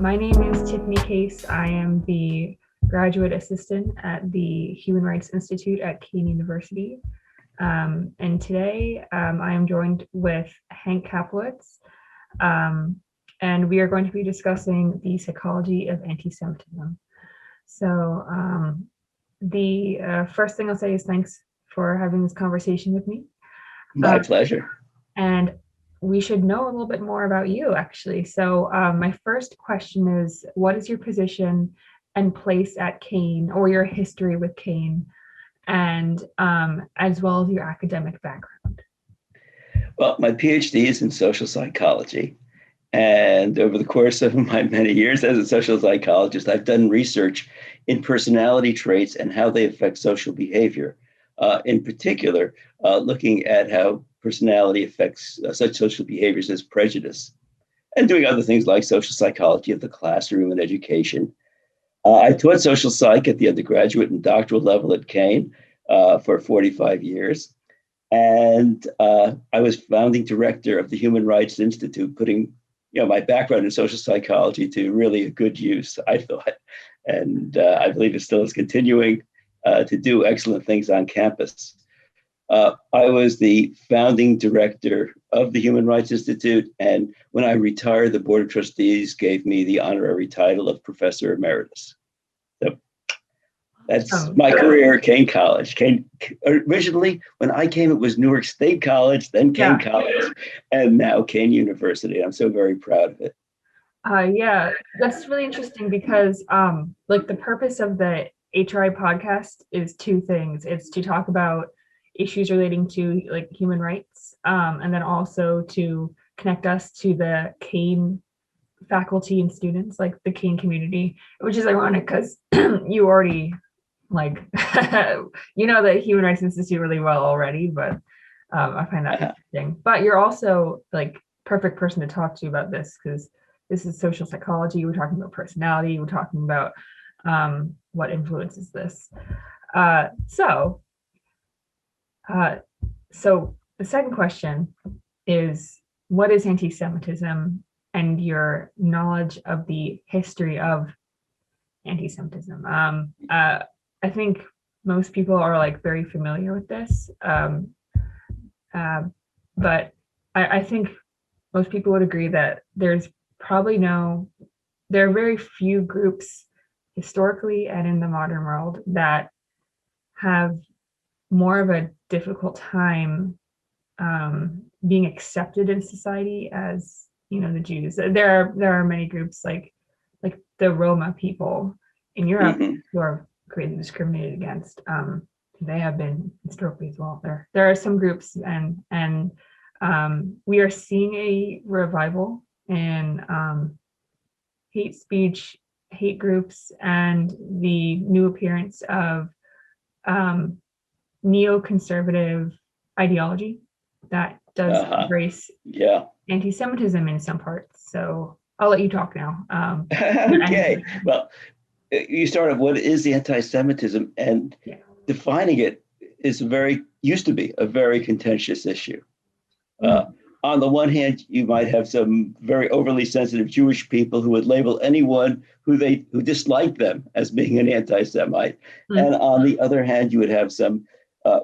My name is Tiffany Case. I am the graduate assistant at the Human Rights Institute at Kean University. And today I am joined with Hank Kaplowitz, and we are going to be discussing the psychology of anti-Semitism. So the first thing I'll say is thanks for having this conversation with me. My pleasure. And we should know a little bit more about you, actually. So my first question is, what is your position and place at Kean, or your history with Kean, and as well as your academic background? Well, my PhD is in social psychology. And over the course of my many years as a social psychologist, I've done research in personality traits and how they affect social behavior. In particular, looking at how personality affects such social behaviors as prejudice, and doing other things like social psychology of the classroom and education. I taught social psych at the undergraduate and doctoral level at Kean for 45 years. And I was founding director of the Human Rights Institute, putting my background in social psychology to really a good use, I thought. And I believe it still is continuing to do excellent things on campus. I was the founding director of the Human Rights Institute, and when I retired, the Board of Trustees gave me the honorary title of Professor Emeritus. So that's my career at Kean College. Originally, when I came, it was Newark State College, then Kean College, and now Kean University. I'm so very proud of it. Yeah, that's really interesting because like the purpose of the HRI podcast is two things. It's to talk about issues relating to like human rights, and then also to connect us to the Kean faculty and students, like the Kean community, which is ironic because you already like the Human Rights Institute really well already, but I find that interesting. But you're also like perfect person to talk to about this because this is social psychology. We're talking about personality. We're talking about what influences this. So the second question is, what is anti-Semitism, and your knowledge of the history of anti-Semitism? I think most people are like very familiar with this, but I think most people would agree that there are very few groups historically and in the modern world that have more of a difficult time being accepted in society as the Jews. There are many groups like the Roma people in Europe who are greatly discriminated against. They have been historically as well. There are some groups, and we are seeing a revival in hate speech, hate groups, and the new appearance of neoconservative ideology that does embrace anti-Semitism in some parts. So I'll let you talk now. Okay. Well, you start off, what is anti-Semitism? And defining it used to be a very contentious issue. On the one hand, you might have some very overly sensitive Jewish people who would label anyone who disliked them as being an anti-Semite. And on the other hand, you would have some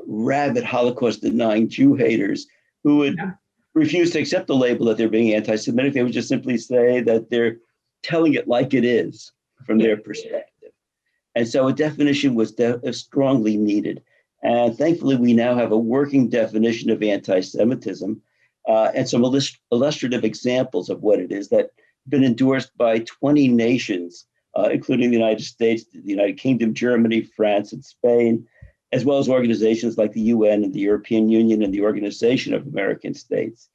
rabid Holocaust-denying Jew haters who would refuse to accept the label that they're being anti-Semitic. They would just simply say that they're telling it like it is from their perspective. And so a definition was strongly needed. And thankfully, we now have a working definition of anti-Semitism and some illustrative examples of what it is that have been endorsed by 20 nations, including the United States, the United Kingdom, Germany, France, and Spain, as well as organizations like the UN and the European Union and the Organization of American States.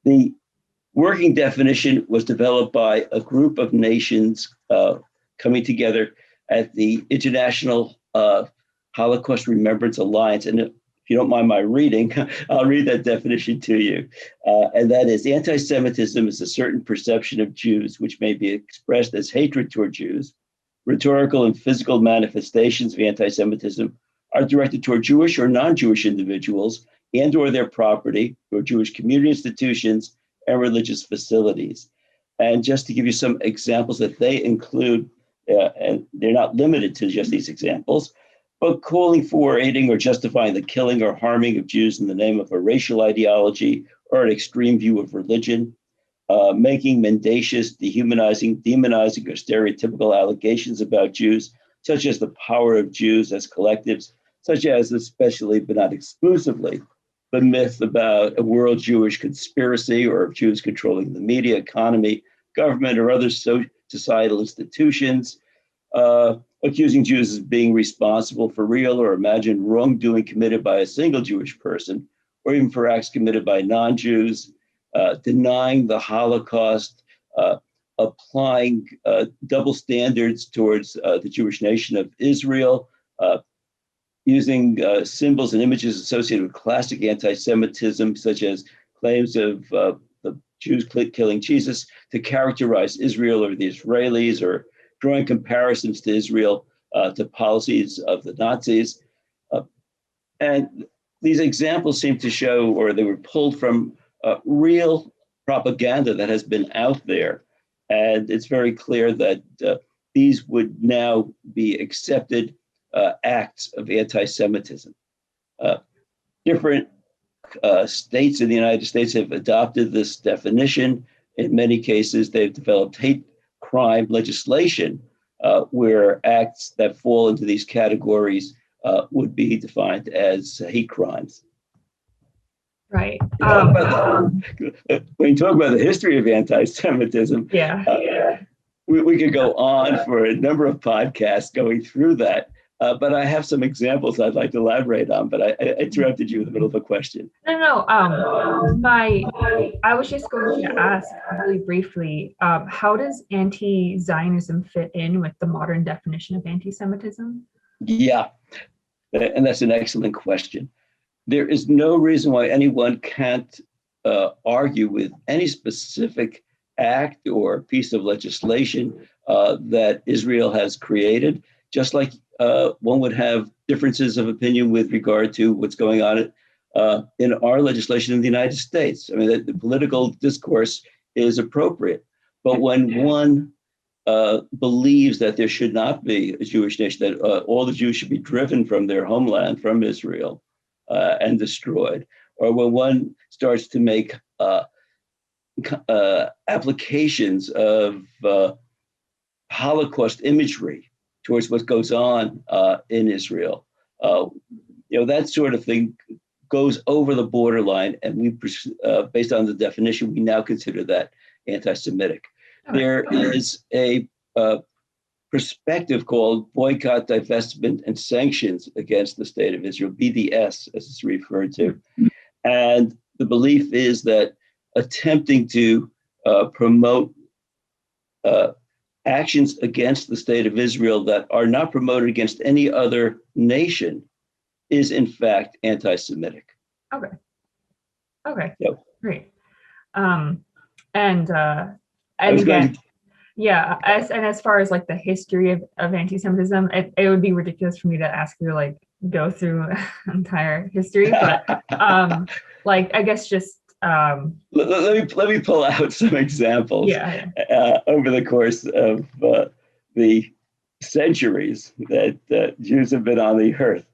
The working definition was developed by a group of nations coming together at the International Holocaust Remembrance Alliance. And if you don't mind my reading, I'll read that definition to you. And that is, anti-Semitism is a certain perception of Jews which may be expressed as hatred toward Jews. Rhetorical and physical manifestations of anti-Semitism are directed toward Jewish or non-Jewish individuals and or their property, or Jewish community institutions and religious facilities. And just to give you some examples that they include, and they're not limited to just these examples, but calling for, aiding, or justifying the killing or harming of Jews in the name of a racial ideology or an extreme view of religion, making mendacious, dehumanizing, demonizing, or stereotypical allegations about Jews, such as the power of Jews as collectives, such as, especially but not exclusively, the myth about a world Jewish conspiracy or of Jews controlling the media, economy, government, or other societal institutions, accusing Jews of being responsible for real or imagined wrongdoing committed by a single Jewish person, or even for acts committed by non-Jews, denying the Holocaust, applying double standards towards the Jewish nation of Israel, using symbols and images associated with classic anti-Semitism, such as claims of the Jews killing Jesus, to characterize Israel or the Israelis, or drawing comparisons to Israel to policies of the Nazis. And these examples seem to show, or they were pulled from real propaganda that has been out there. And it's very clear that these would now be accepted acts of anti-Semitism. Different states in the United States have adopted this definition. In many cases, they've developed hate crime legislation where acts that fall into these categories would be defined as hate crimes. Right. When you talk about the history of anti-Semitism, we could go on for a number of podcasts going through that. But I have some examples I'd like to elaborate on, but I interrupted you in the middle of a question. No. I was just going to ask really briefly, how does anti-Zionism fit in with the modern definition of anti-Semitism? Yeah, and that's an excellent question. There is no reason why anyone can't argue with any specific act or piece of legislation that Israel has created, just like one would have differences of opinion with regard to what's going on in our legislation in the United States. I mean, the political discourse is appropriate, but when one believes that there should not be a Jewish nation, that all the Jews should be driven from their homeland, from Israel, and destroyed, or when one starts to make applications of Holocaust imagery towards what goes on in Israel, that sort of thing goes over the borderline, and we, based on the definition, we now consider that anti-Semitic. There is a perspective called boycott, divestment, and sanctions against the state of Israel, BDS, as it's referred to. And the belief is that attempting to promote actions against the state of Israel that are not promoted against any other nation is, in fact, anti-Semitic. Okay. Yep. Great. As far as like the history of anti-Semitism, it would be ridiculous for me to ask you to like go through entire history, but I guess just let me pull out some examples over the course of the centuries that Jews have been on the earth.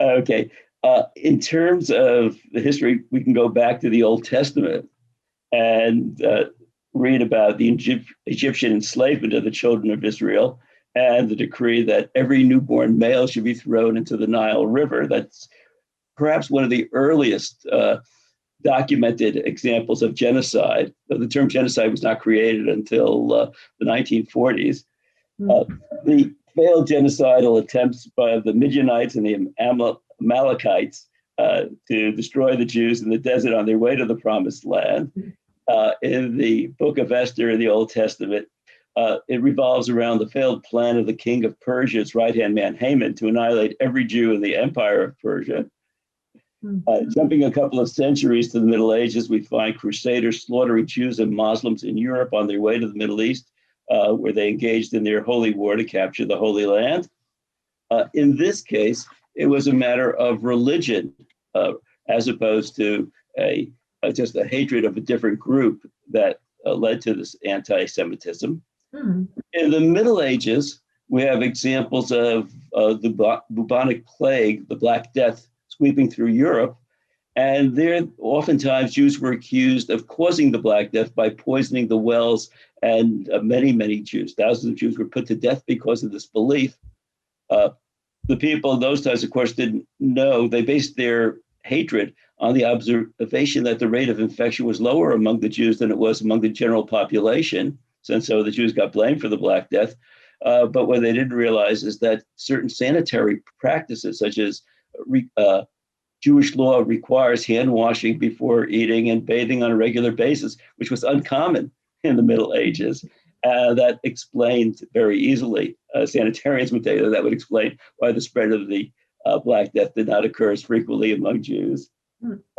Okay, in terms of the history, we can go back to the Old Testament and read about the Egyptian enslavement of the children of Israel and the decree that every newborn male should be thrown into the Nile River. That's perhaps one of the earliest documented examples of genocide. The term genocide was not created until the 1940s. The failed genocidal attempts by the Midianites and the Amalekites to destroy the Jews in the desert on their way to the Promised Land. In the book of Esther in the Old Testament, it revolves around the failed plan of the king of Persia's right-hand man Haman to annihilate every Jew in the empire of Persia. Jumping a couple of centuries to the Middle Ages, we find crusaders slaughtering Jews and Muslims in Europe on their way to the Middle East, where they engaged in their holy war to capture the Holy Land. In this case, it was a matter of religion, as opposed to just a hatred of a different group that led to this anti-Semitism. Hmm. In the Middle Ages, we have examples of the bubonic plague, the Black Death, sweeping through Europe. And there, oftentimes, Jews were accused of causing the Black Death by poisoning the wells. And many Jews, thousands of Jews, were put to death because of this belief. The people in those times, of course, didn't know. They based their hatred on the observation that the rate of infection was lower among the Jews than it was among the general population. And so the Jews got blamed for the Black Death. But what they didn't realize is that certain sanitary practices, such as Jewish law requires hand washing before eating and bathing on a regular basis, which was uncommon in the Middle Ages. That explained very easily. Sanitarians would tell you that would explain why the spread of the Black Death did not occur as frequently among Jews.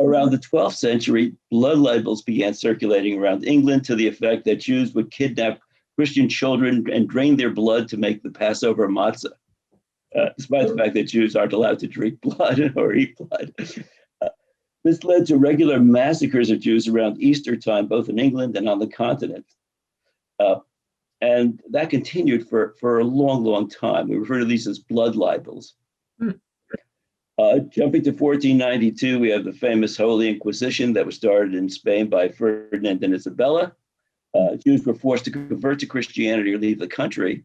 Around the 12th century, blood libels began circulating around England to the effect that Jews would kidnap Christian children and drain their blood to make the Passover matzah, despite the fact that Jews aren't allowed to drink blood or eat blood. This led to regular massacres of Jews around Easter time, both in England and on the continent. And that continued for a long time. We refer to these as blood libels. Jumping to 1492, we have the famous Holy Inquisition that was started in Spain by Ferdinand and Isabella. Jews were forced to convert to Christianity or leave the country.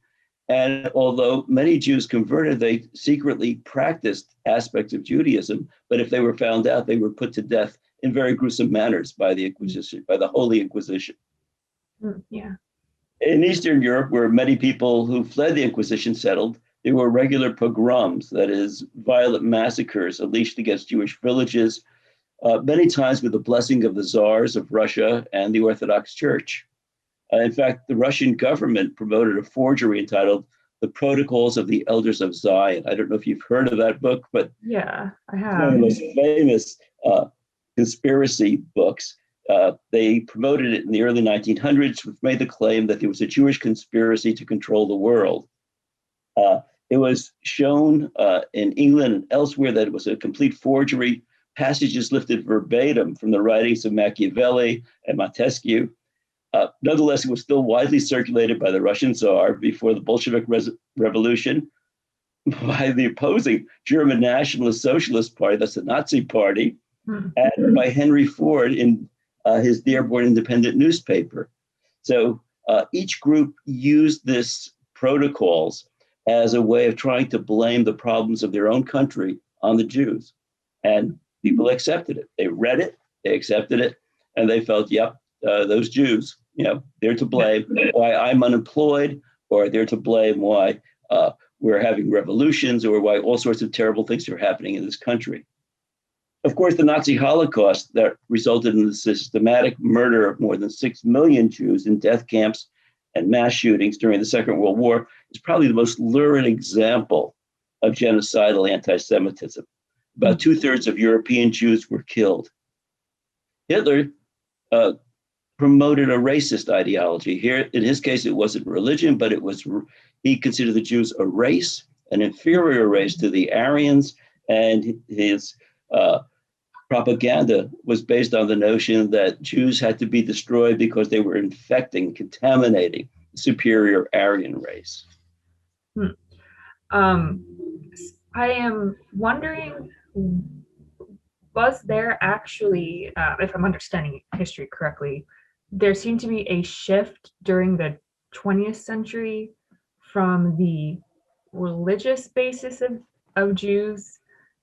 And although many Jews converted, they secretly practiced aspects of Judaism. But if they were found out, they were put to death in very gruesome manners by the Inquisition, by the Holy Inquisition. Yeah. In Eastern Europe, where many people who fled the Inquisition settled, there were regular pogroms, that is, violent massacres unleashed against Jewish villages, many times with the blessing of the czars of Russia and the Orthodox Church. In fact, the Russian government promoted a forgery entitled The Protocols of the Elders of Zion. I don't know if you've heard of that book, but yeah, I have. One of the most famous conspiracy books. They promoted it in the early 1900s, which made the claim that there was a Jewish conspiracy to control the world. It was shown in England and elsewhere that it was a complete forgery. Passages lifted verbatim from the writings of Machiavelli and Montesquieu. Nonetheless, it was still widely circulated by the Russian Tsar before the Bolshevik Revolution, by the opposing German Nationalist Socialist Party, that's the Nazi Party, and by Henry Ford in his Dearborn Independent newspaper. So each group used this protocols as a way of trying to blame the problems of their own country on the Jews. And people accepted it. They read it, they accepted it, and they felt, yep, those Jews, they're to blame why I'm unemployed, or they're to blame why we're having revolutions, or why all sorts of terrible things are happening in this country. Of course, the Nazi Holocaust that resulted in the systematic murder of more than 6 million Jews in death camps and mass shootings during the Second World War is probably the most lurid example of genocidal anti-Semitism. About 2/3 of European Jews were killed. Hitler promoted a racist ideology. Here, in his case, it wasn't religion, but he considered the Jews a race, an inferior race to the Aryans, and his propaganda was based on the notion that Jews had to be destroyed because they were infecting, contaminating the superior Aryan race. I am wondering, was there actually, if I'm understanding history correctly, there seemed to be a shift during the 20th century from the religious basis of Jews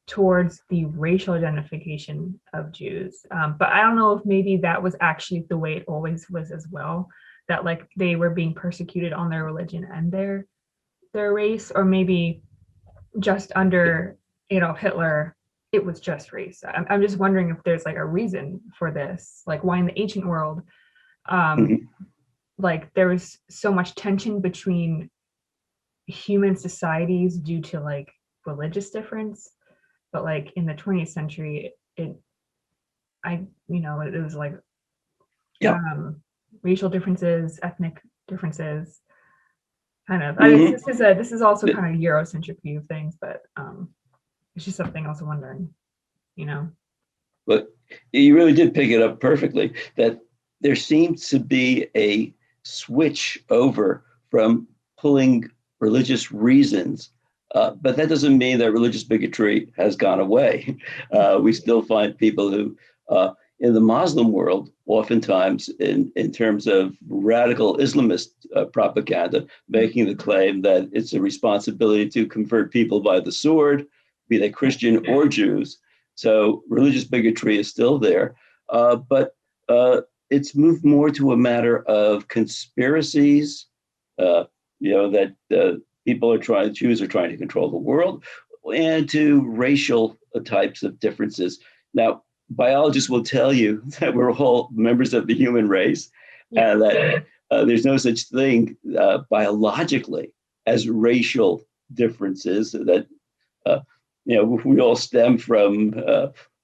towards the racial identification of Jews. But I don't know if maybe that was actually the way it always was as well, that like they were being persecuted on their religion and their race, or maybe just under, Hitler, it was just race. I'm just wondering if there's like a reason for this, like why in the ancient world, like there was so much tension between human societies due to like religious difference, but like in the 20th century, it was like racial differences, ethnic differences, kind of. I mean, this is also kind of Eurocentric view of things, but it's just something else I'm wondering, But you really did pick it up perfectly, that there seems to be a switch over from pulling religious reasons, but that doesn't mean that religious bigotry has gone away. We still find people who, in the Muslim world, oftentimes in terms of radical Islamist propaganda, making the claim that it's a responsibility to convert people by the sword, be they Christian or Jews. So religious bigotry is still there, but it's moved more to a matter of conspiracies, that Jews are trying to control the world, and to racial types of differences. Now, biologists will tell you that we're all members of the human race, and that there's no such thing biologically as racial differences, that we all stem from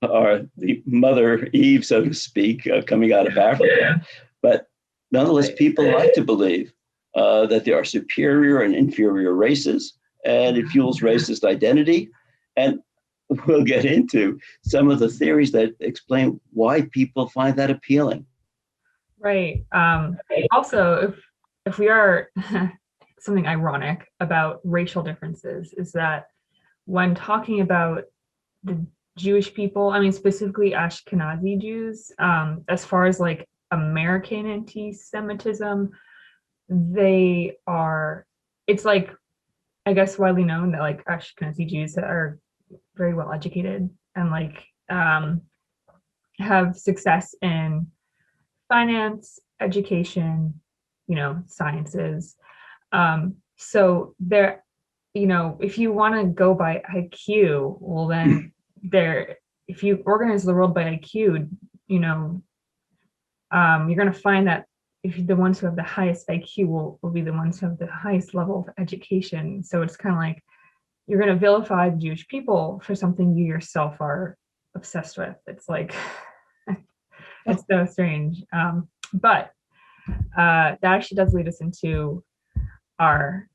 the mother Eve, so to speak, coming out of Africa. But nonetheless, people like to believe that there are superior and inferior races, and it fuels racist identity. And we'll get into some of the theories that explain why people find that appealing. Right. Also, if we are something ironic about racial differences is that when talking about the Jewish people, I mean, specifically Ashkenazi Jews, as far as like American anti-Semitism, it's like, I guess, widely known that like Ashkenazi Jews are very well educated and like have success in finance, education, sciences. So there, if you want to go by IQ, well then if you organize the world by IQ, you're going to find that if the ones who have the highest IQ will be the ones who have the highest level of education. So it's kind of like you're going to vilify the Jewish people for something you yourself are obsessed with. It's like, it's so strange. But that actually does lead us into our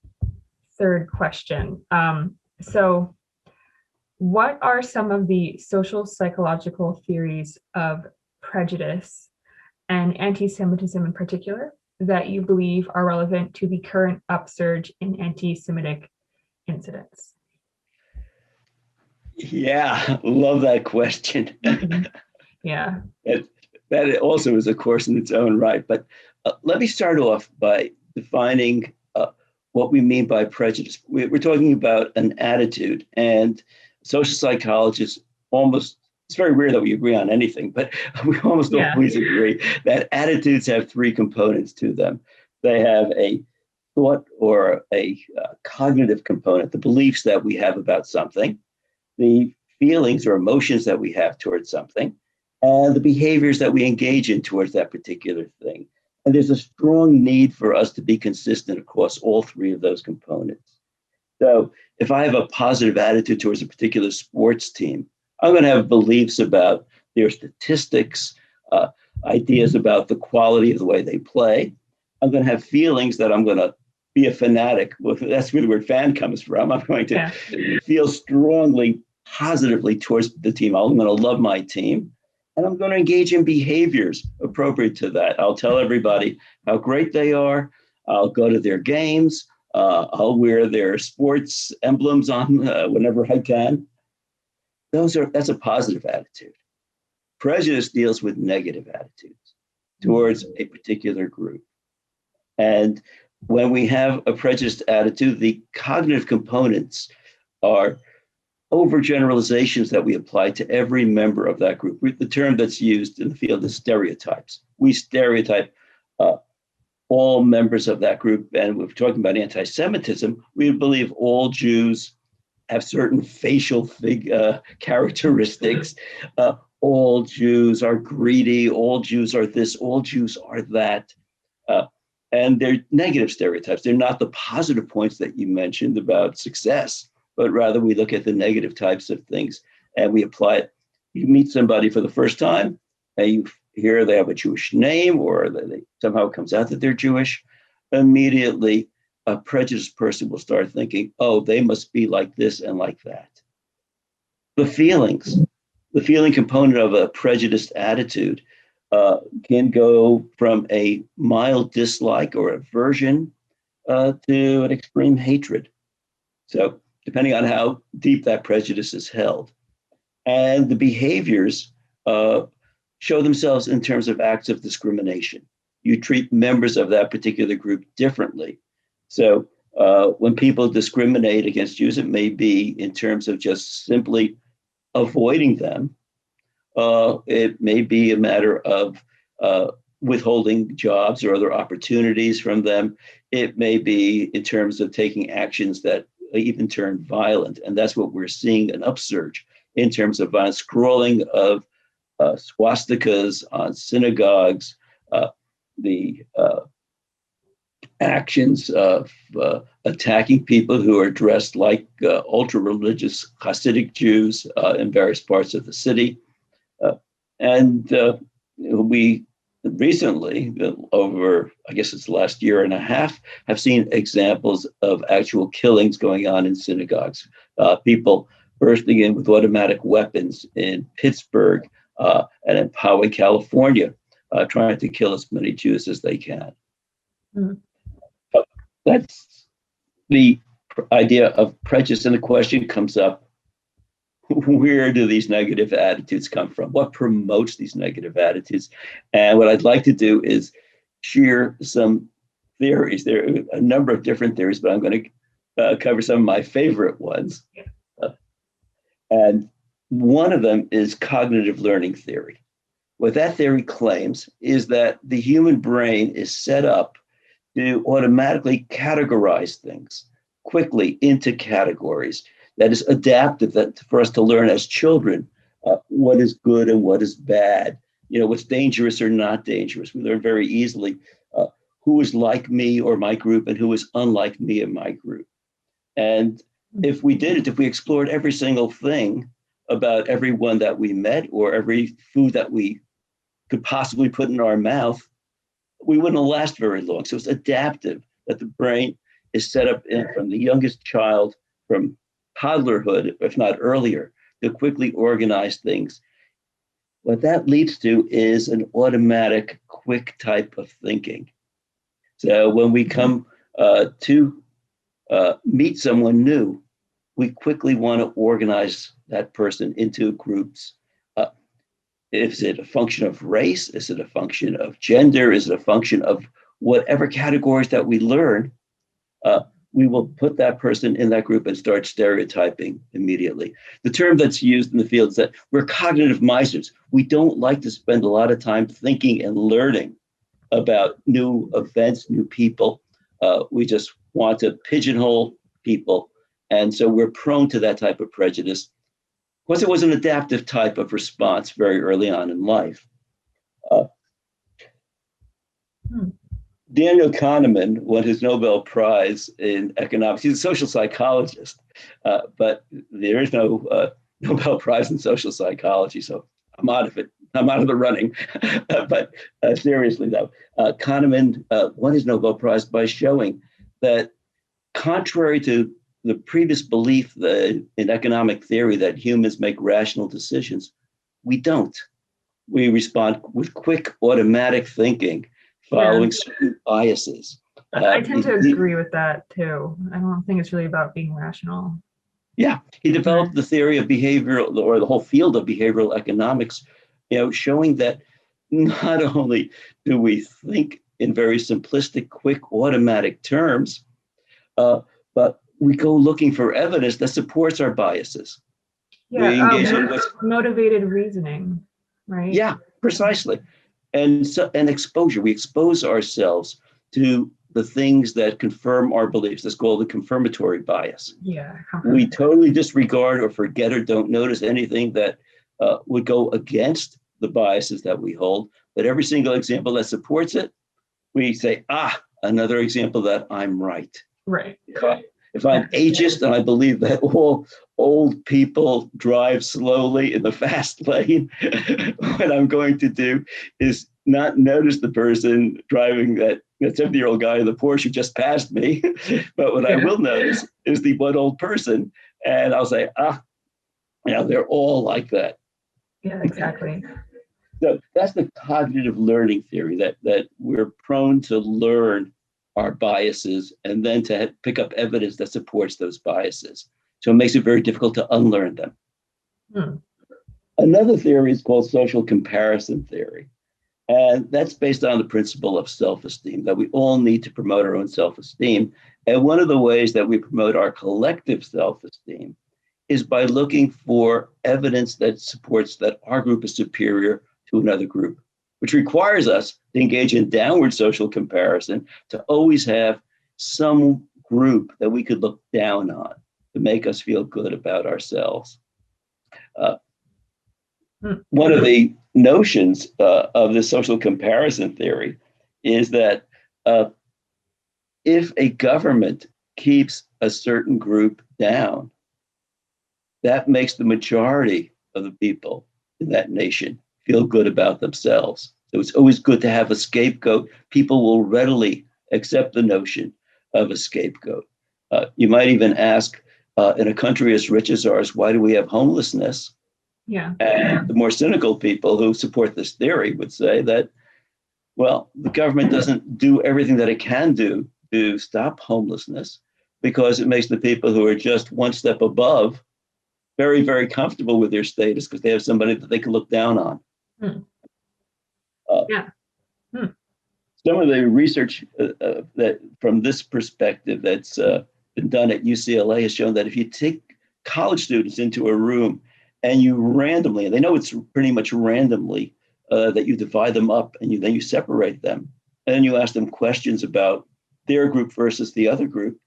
third question. So what are some of the social psychological theories of prejudice and anti-Semitism in particular that you believe are relevant to the current upsurge in anti-Semitic incidents? Yeah, love that question. Yeah. That also is a course in its own right. But let me start off by defining what we mean by prejudice. We're talking about an attitude, and social psychologists it's very rare that we agree on anything, but we almost always agree that attitudes have three components to them. They have a thought or a cognitive component, the beliefs that we have about something, the feelings or emotions that we have towards something, and the behaviors that we engage in towards that particular thing. And there's a strong need for us to be consistent across all three of those components. So if I have a positive attitude towards a particular sports team, I'm going to have beliefs about their statistics, ideas about the quality of the way they play. I'm going to have feelings that I'm going to be a fanatic. Well, that's where the word fan comes from. I'm going to feel strongly, positively towards the team. I'm going to love my team. And I'm going to engage in behaviors appropriate to that. I'll tell everybody how great they are. I'll go to their games. I'll wear their sports emblems on whenever I can. That's a positive attitude. Prejudice deals with negative attitudes towards a particular group. And when we have a prejudiced attitude, the cognitive components are overgeneralizations that we apply to every member of that group. The term that's used in the field is stereotypes. We stereotype all members of that group. And we're talking about anti-Semitism. We believe all Jews have certain facial characteristics. All Jews are greedy. All Jews are this. All Jews are that. And they're negative stereotypes. They're not the positive points that you mentioned about success, but rather we look at the negative types of things and we apply it. You meet somebody for the first time and you hear they have a Jewish name or somehow it comes out that they're Jewish. Immediately, a prejudiced person will start thinking, oh, they must be like this and like that. The feeling component of a prejudiced attitude can go from a mild dislike or aversion to an extreme hatred. So, depending on how deep that prejudice is held. And the behaviors show themselves in terms of acts of discrimination. You treat members of that particular group differently. So, when people discriminate against Jews, it may be in terms of just simply avoiding them. It may be a matter of withholding jobs or other opportunities from them. It may be in terms of taking actions that even turn violent. And that's what we're seeing, an upsurge in terms of violence, scrawling of swastikas on synagogues, the actions of attacking people who are dressed like ultra-religious Hasidic Jews in various parts of the city. And we recently, over, I guess it's the last year and a half, have seen examples of actual killings going on in synagogues. People bursting in with automatic weapons in Pittsburgh and in Poway, California, trying to kill as many Jews as they can. Mm. That's the idea of prejudice. And the question comes up, where do these negative attitudes come from? What promotes these negative attitudes? And what I'd like to do is share some theories. There are a number of different theories, but I'm going to cover some of my favorite ones. And one of them is cognitive learning theory. What that theory claims is that the human brain is set up to automatically categorize things quickly into categories. That is adaptive, that for us to learn as children what is good and what is bad, what's dangerous or not dangerous. We learn very easily who is like me or my group and who is unlike me and my group. And if we explored every single thing about everyone that we met or every food that we could possibly put in our mouth, we wouldn't last very long. So it's adaptive that the brain is set up from the youngest child, from toddlerhood, if not earlier, to quickly organize things. What that leads to is an automatic, quick type of thinking. So when we come to meet someone new, we quickly want to organize that person into groups. Is it a function of race? Is it a function of gender? Is it a function of whatever categories that we learn? We will put that person in that group and start stereotyping immediately. The term that's used in the field is that we're cognitive misers. We don't like to spend a lot of time thinking and learning about new events, new people. We just want to pigeonhole people. And so we're prone to that type of prejudice. Plus, it was an adaptive type of response very early on in life. Daniel Kahneman won his Nobel Prize in economics. He's a social psychologist, but there is no Nobel Prize in social psychology, so I'm out of it. I'm out of the running. But seriously, though, Kahneman won his Nobel Prize by showing that, contrary to the previous belief that in economic theory that humans make rational decisions, we don't. We respond with quick automatic thinking, following certain biases. I tend to agree with that too. I don't think it's really about being rational. Yeah, he developed the theory of behavioral, or the whole field of behavioral economics, showing that not only do we think in very simplistic, quick, automatic terms, but we go looking for evidence that supports our biases. Yeah, motivated reasoning, right? Yeah, precisely. And exposure. We expose ourselves to the things that confirm our beliefs. That's called the confirmatory bias. Yeah. We totally disregard or forget or don't notice anything that would go against the biases that we hold. But every single example that supports it, we say, another example that I'm right. Right. If I'm ageist and I believe that all old people drive slowly in the fast lane, what I'm going to do is not notice the person driving that 70-year-old guy in the Porsche who just passed me. But what I will notice is the one old person. And I'll say, they're all like that. Yeah, exactly. So that's the cognitive learning theory, that we're prone to learn our biases and then to pick up evidence that supports those biases. So it makes it very difficult to unlearn them. Hmm. Another theory is called social comparison theory. And that's based on the principle of self-esteem, that we all need to promote our own self-esteem. And one of the ways that we promote our collective self-esteem is by looking for evidence that supports that our group is superior to another group, which requires us to engage in downward social comparison, to always have some group that we could look down on to make us feel good about ourselves. One of the notions of the social comparison theory is that if a government keeps a certain group down, that makes the majority of the people in that nation feel good about themselves. So it's always good to have a scapegoat. People will readily accept the notion of a scapegoat. You might even ask, in a country as rich as ours, why do we have homelessness? Yeah. And the more cynical people who support this theory would say that, well, the government doesn't do everything that it can do to stop homelessness because it makes the people who are just one step above very, very comfortable with their status because they have somebody that they can look down on. Hmm. Yeah. Hmm. Some of the research that from this perspective that's been done at UCLA has shown that if you take college students into a room and you randomly, and they know it's pretty much randomly, that you divide them up and then you separate them, and then you ask them questions about their group versus the other group,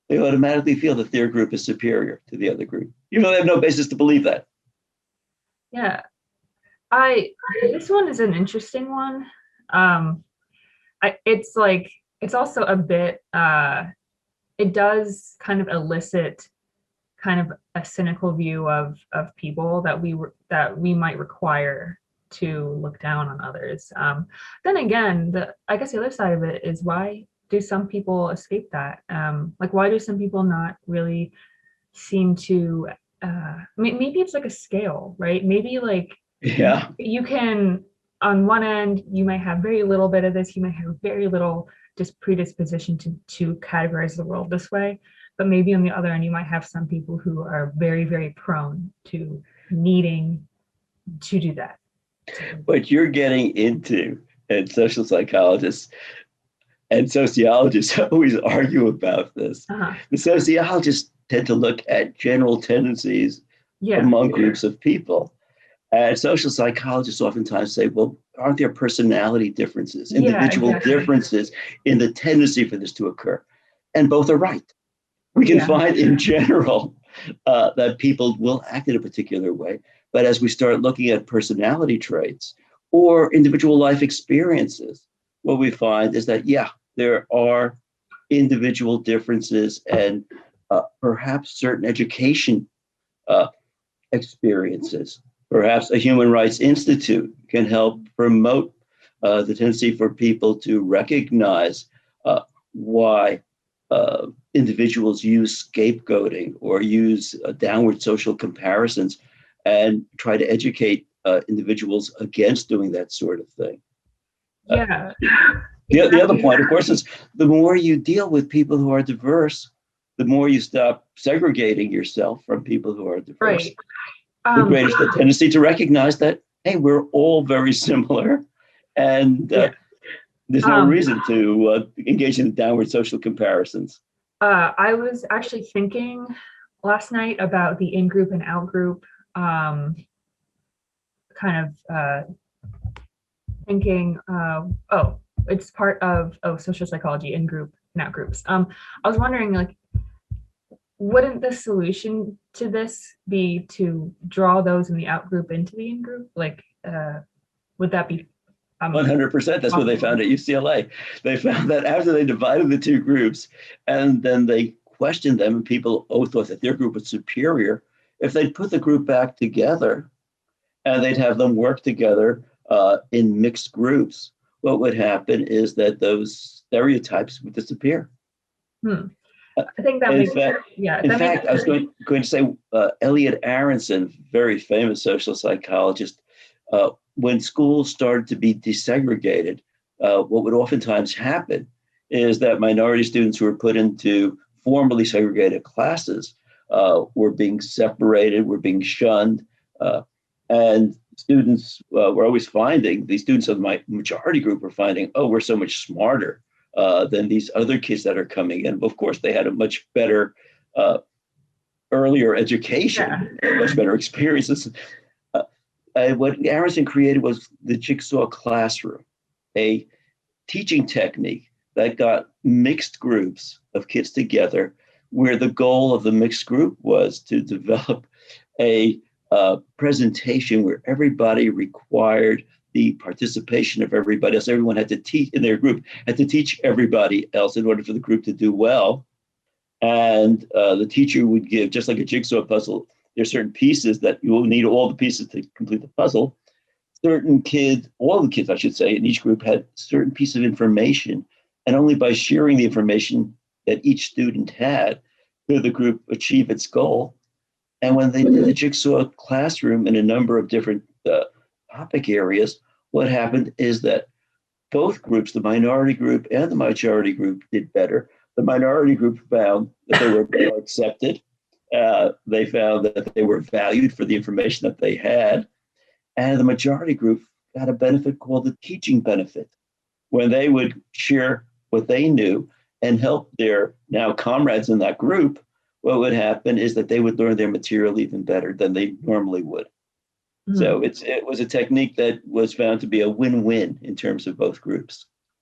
they automatically feel that their group is superior to the other group, even though they have no basis to believe that. Yeah. This one is an interesting one. It's like, it's also a bit, it does kind of elicit kind of a cynical view of people that we might require to look down on others. Then again, I guess the other side of it is, why do some people escape that? Like, why do some people not really seem to? Maybe it's like a scale, right? Maybe like Yeah. you can, on one end, you might have very little bit of this, you might have very little just predisposition to categorize the world this way. But maybe on the other end, you might have some people who are very, very prone to needing to do that. What you're getting into, and social psychologists and sociologists always argue about this. Uh-huh. The sociologists tend to look at general tendencies among groups of people. And social psychologists oftentimes say, well, aren't there personality differences, individual differences in the tendency for this to occur? And both are right. We can find in general that people will act in a particular way. But as we start looking at personality traits or individual life experiences, what we find is that, there are individual differences and perhaps certain education experiences. Perhaps a human rights institute can help promote the tendency for people to recognize why individuals use scapegoating or use downward social comparisons and try to educate individuals against doing that sort of thing. The other point, of course, is the more you deal with people who are diverse, the more you stop segregating yourself from people who are diverse. Right. The greater the tendency to recognize that, hey, we're all very similar, and there's no reason to engage in downward social comparisons. I was actually thinking last night about the in-group and out-group, kind of thinking, it's part of social psychology, in-group and out-groups. I was wondering, like, wouldn't the solution to this be to draw those in the out-group into the in-group? Like, would that be 100%. That's what they found at UCLA. They found that after they divided the two groups and then they questioned them, and people thought that their group was superior, if they'd put the group back together and they'd have them work together in mixed groups, what would happen is that those stereotypes would disappear. I think that makes sense. In fact, I was going to say, Elliot Aronson, very famous social psychologist, When schools started to be desegregated, what would oftentimes happen is that minority students who were put into formally segregated classes were being separated, were being shunned, and students were always finding, the students of my majority group were finding, oh, we're so much smarter than these other kids that are coming in. Of course, they had a much better earlier education, much better experiences. What Aronson created was the jigsaw classroom, a teaching technique that got mixed groups of kids together, where the goal of the mixed group was to develop a presentation where everybody required the participation of everybody else. Everyone had to teach in their group, had to teach everybody else in order for the group to do well. And the teacher would give, just like a jigsaw puzzle, there's certain pieces that you will need all the pieces to complete the puzzle. Certain kids, all the kids, I should say, in each group had certain piece of information. And only by sharing the information that each student had could the group achieve its goal. And when they did the jigsaw classroom in a number of different topic areas, what happened is that both groups, the minority group and the majority group, did better. The minority group found that they were more accepted. They found that they were valued for the information that they had. And the majority group got a benefit called the teaching benefit. When they would share what they knew and help their now comrades in that group, what would happen is that they would learn their material even better than they normally would. Mm-hmm. So it was a technique that was found to be a win-win in terms of both groups.